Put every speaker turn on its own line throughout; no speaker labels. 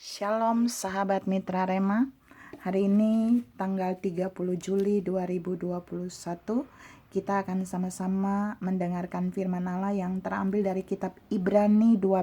Shalom sahabat Mitra Rema. Hari ini tanggal 30 Juli 2021 kita akan sama-sama mendengarkan firman Allah yang terambil dari kitab Ibrani 12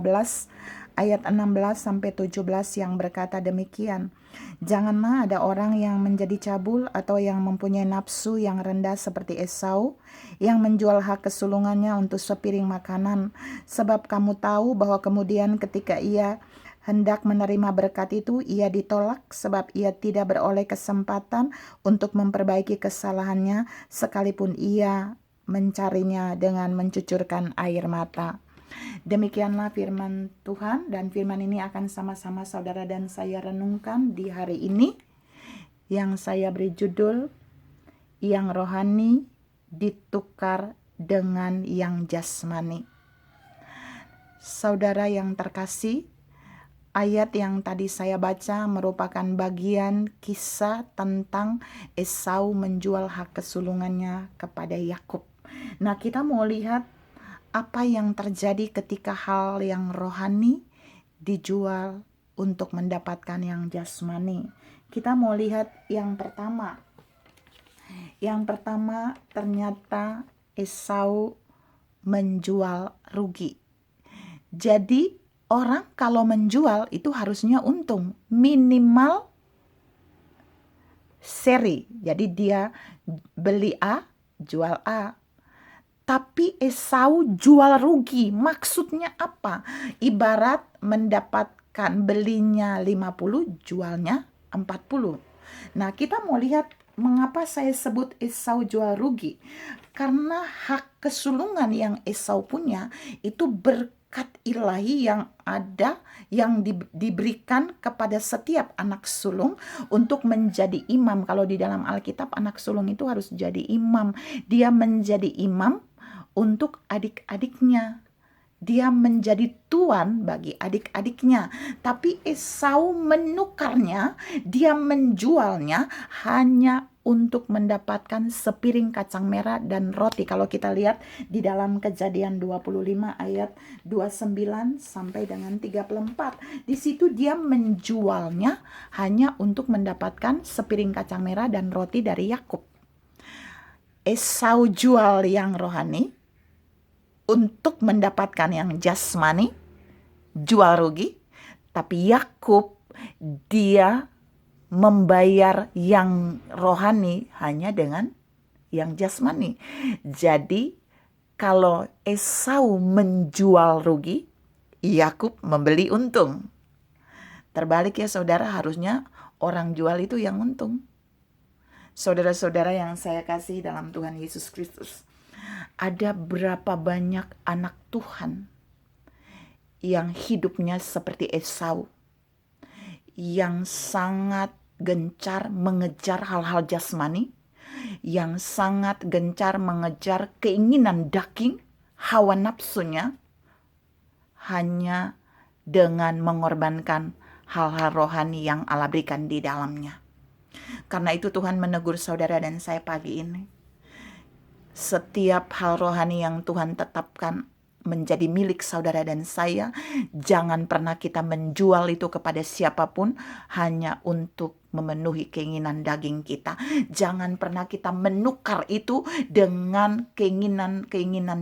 ayat 16 sampai 17 yang berkata demikian. Janganlah ada orang yang menjadi cabul atau yang mempunyai nafsu yang rendah seperti Esau, yang menjual hak kesulungannya untuk sepiring makanan, sebab kamu tahu bahwa kemudian ketika ia hendak menerima berkat itu, ia ditolak sebab ia tidak beroleh kesempatan untuk memperbaiki kesalahannya, sekalipun ia mencarinya dengan mencucurkan air mata. Demikianlah firman Tuhan, dan firman ini akan sama-sama saudara dan saya renungkan di hari ini, yang saya beri judul, yang rohani ditukar dengan yang jasmani. Saudara yang terkasih, ayat yang tadi saya baca merupakan bagian kisah tentang Esau menjual hak kesulungannya kepada Yakub. Nah, kita mau lihat apa yang terjadi ketika hal yang rohani dijual untuk mendapatkan yang jasmani. Kita mau lihat yang pertama. Yang pertama, ternyata Esau menjual rugi. Jadi orang kalau menjual itu harusnya untung, minimal seri. Jadi dia beli A, jual A. Tapi Esau jual rugi. Maksudnya apa? Ibarat mendapatkan belinya 50, jualnya 40. Nah, kita mau lihat mengapa saya sebut Esau jual rugi. Karena hak kesulungan yang Esau punya itu berkat ilahi yang ada, yang diberikan kepada setiap anak sulung untuk menjadi imam. Kalau di dalam Alkitab, anak sulung itu harus jadi imam. Dia menjadi imam untuk adik-adiknya. Dia menjadi tuan bagi adik-adiknya. Tapi Esau menukarnya, dia menjualnya hanya untuk mendapatkan sepiring kacang merah dan roti. Kalau kita lihat di dalam Kejadian 25 ayat 29 sampai dengan 34. Di situ dia menjualnya hanya untuk mendapatkan sepiring kacang merah dan roti dari Yakub. Esau jual yang rohani untuk mendapatkan yang jasmani, jual rugi. Tapi Yakub, dia membayar yang rohani hanya dengan yang jasmani. Jadi kalau Esau menjual rugi, Yakub membeli untung. Terbalik ya saudara, harusnya orang jual itu yang untung. Saudara-saudara yang saya kasih dalam Tuhan Yesus Kristus, ada berapa banyak anak Tuhan yang hidupnya seperti Esau, yang sangat gencar mengejar hal-hal jasmani, yang sangat gencar mengejar keinginan daging, hawa nafsunya, hanya dengan mengorbankan hal-hal rohani yang Allah berikan di dalamnya. Karena itu Tuhan menegur saudara dan saya pagi ini. Setiap hal rohani yang Tuhan tetapkan menjadi milik saudara dan saya, jangan pernah kita menjual itu kepada siapapun hanya untuk memenuhi keinginan daging kita. Jangan pernah kita menukar itu dengan keinginan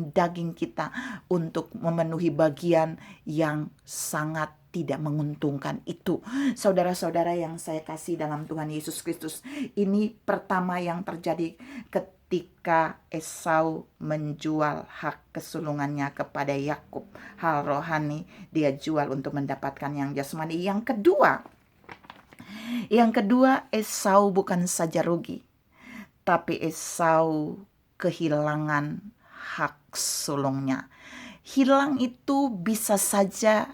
daging kita untuk memenuhi bagian yang sangat tidak menguntungkan itu. Saudara-saudara yang saya kasih dalam Tuhan Yesus Kristus, ini pertama yang terjadi ketika Esau menjual hak kesulungannya kepada Yakub. Hal rohani dia jual untuk mendapatkan yang jasmani. Yang kedua, Esau bukan saja rugi, tapi Esau kehilangan hak sulungnya. Hilang itu bisa saja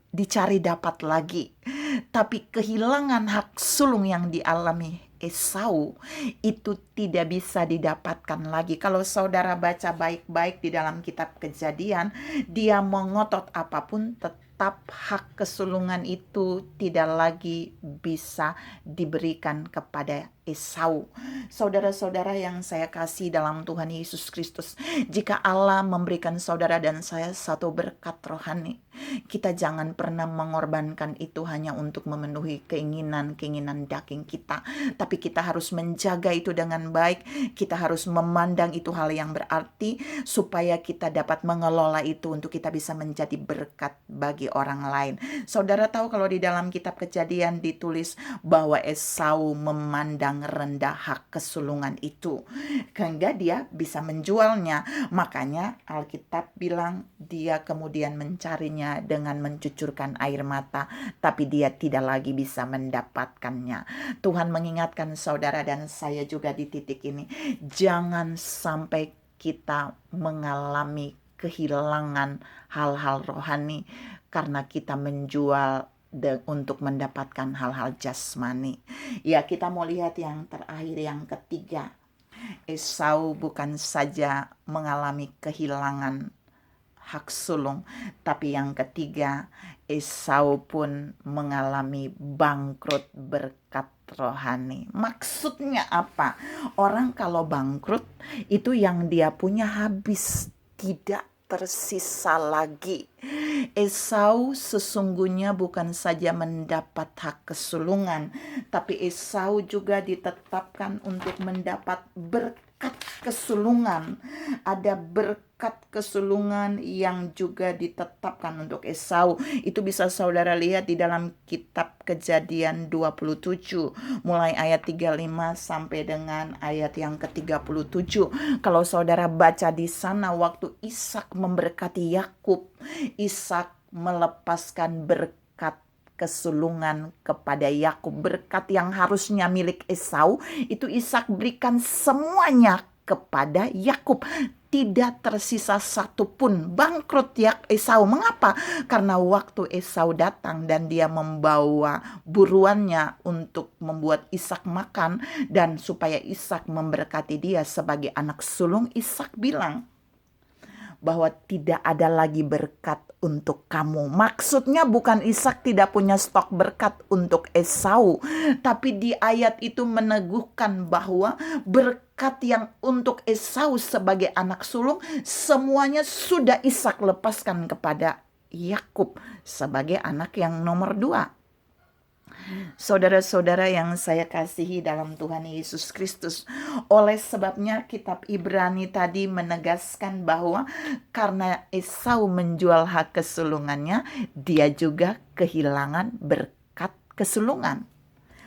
dicari dapat lagi, tapi kehilangan hak sulung yang dialami Esau itu tidak bisa didapatkan lagi. Kalau saudara baca baik-baik di dalam kitab Kejadian, dia mau ngotot apapun, tetap hak kesulungan itu tidak lagi bisa diberikan kepada Esau. Saudara-saudara yang saya kasih dalam Tuhan Yesus Kristus, jika Allah memberikan saudara dan saya satu berkat rohani, Kita jangan pernah mengorbankan itu hanya untuk memenuhi keinginan-keinginan daging kita, tapi kita harus menjaga itu dengan baik. Kita harus memandang itu hal yang berarti supaya kita dapat mengelola itu untuk kita bisa menjadi berkat bagi orang lain. Saudara tahu kalau di dalam kitab Kejadian ditulis bahwa Esau memandang rendah hak kesulungan itu, sehingga dia bisa menjualnya. Makanya Alkitab bilang dia kemudian mencarinya dengan mencucurkan air mata, tapi dia tidak lagi bisa mendapatkannya. Tuhan mengingatkan saudara dan saya juga di titik ini, jangan sampai kita mengalami kehilangan hal-hal rohani karena kita menjual untuk mendapatkan hal-hal jasmani. Ya, kita mau lihat yang terakhir, yang ketiga. Esau bukan saja mengalami kehilangan hak sulung, tapi yang ketiga, Esau pun mengalami bangkrut berkat rohani. Maksudnya apa? Orang kalau bangkrut itu yang dia punya habis, tidak tersisa lagi. Esau sesungguhnya bukan saja mendapat hak kesulungan, tapi Esau juga ditetapkan untuk mendapat berkat kesulungan. Ada berkat kesulungan yang juga ditetapkan untuk Esau. Itu bisa saudara lihat di dalam kitab Kejadian 27, mulai ayat 35 sampai dengan ayat yang ke-37. Kalau saudara baca di sana, waktu Ishak memberkati Yakub, Ishak melepaskan berkat kesulungan kepada Yakub. Berkat yang harusnya milik Esau, itu Ishak berikan semuanya kepada Yakub. Tidak tersisa satupun. Bangkrut Esau. Mengapa? Karena waktu Esau datang dan dia membawa buruannya untuk membuat Ishak makan, dan supaya Ishak memberkati dia sebagai anak sulung, Ishak bilang bahwa tidak ada lagi berkat untuk kamu. Maksudnya bukan Ishak tidak punya stok berkat untuk Esau, tapi di ayat itu meneguhkan bahwa berkat yang untuk Esau sebagai anak sulung semuanya sudah Ishak lepaskan kepada Yakub sebagai anak yang nomor 2. Saudara-saudara yang saya kasihi dalam Tuhan Yesus Kristus, oleh sebabnya kitab Ibrani tadi menegaskan bahwa karena Esau menjual hak kesulungannya, dia juga kehilangan berkat kesulungan.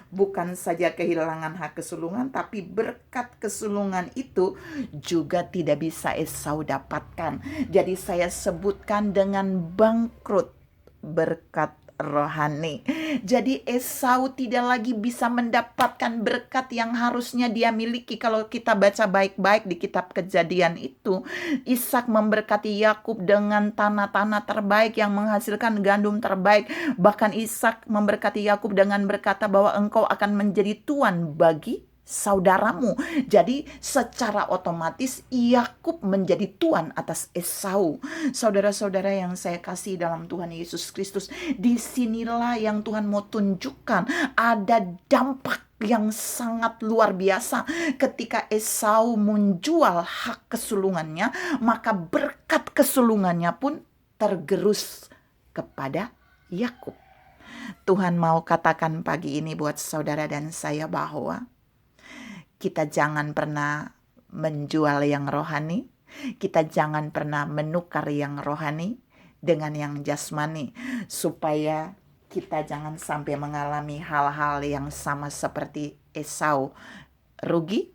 Bukan saja kehilangan hak kesulungan, tapi berkat kesulungan itu juga tidak bisa Esau dapatkan. Jadi saya sebutkan dengan bangkrut berkat rohani. Jadi Esau tidak lagi bisa mendapatkan berkat yang harusnya dia miliki. Kalau kita baca baik-baik di kitab Kejadian itu, Ishak memberkati Yakub dengan tanah-tanah terbaik yang menghasilkan gandum terbaik. Bahkan Ishak memberkati Yakub dengan berkata bahwa engkau akan menjadi tuan bagi saudaramu. Jadi secara otomatis Yakub menjadi tuan atas Esau. Saudara-saudara yang saya kasih dalam Tuhan Yesus Kristus, disinilah yang Tuhan mau tunjukkan ada dampak yang sangat luar biasa. Ketika Esau menjual hak kesulungannya, maka berkat kesulungannya pun tergerus kepada Yakub. Tuhan mau katakan pagi ini buat saudara dan saya bahwa kita jangan pernah menjual yang rohani. Kita jangan pernah menukar yang rohani dengan yang jasmani. Supaya kita jangan sampai mengalami hal-hal yang sama seperti Esau. Mengalami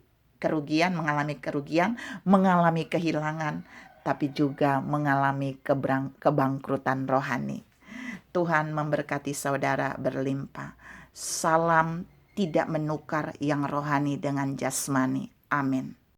kerugian, mengalami kehilangan, tapi juga mengalami kebangkrutan rohani. Tuhan memberkati saudara berlimpah. Salam tidak menukar yang rohani dengan jasmani. Amin.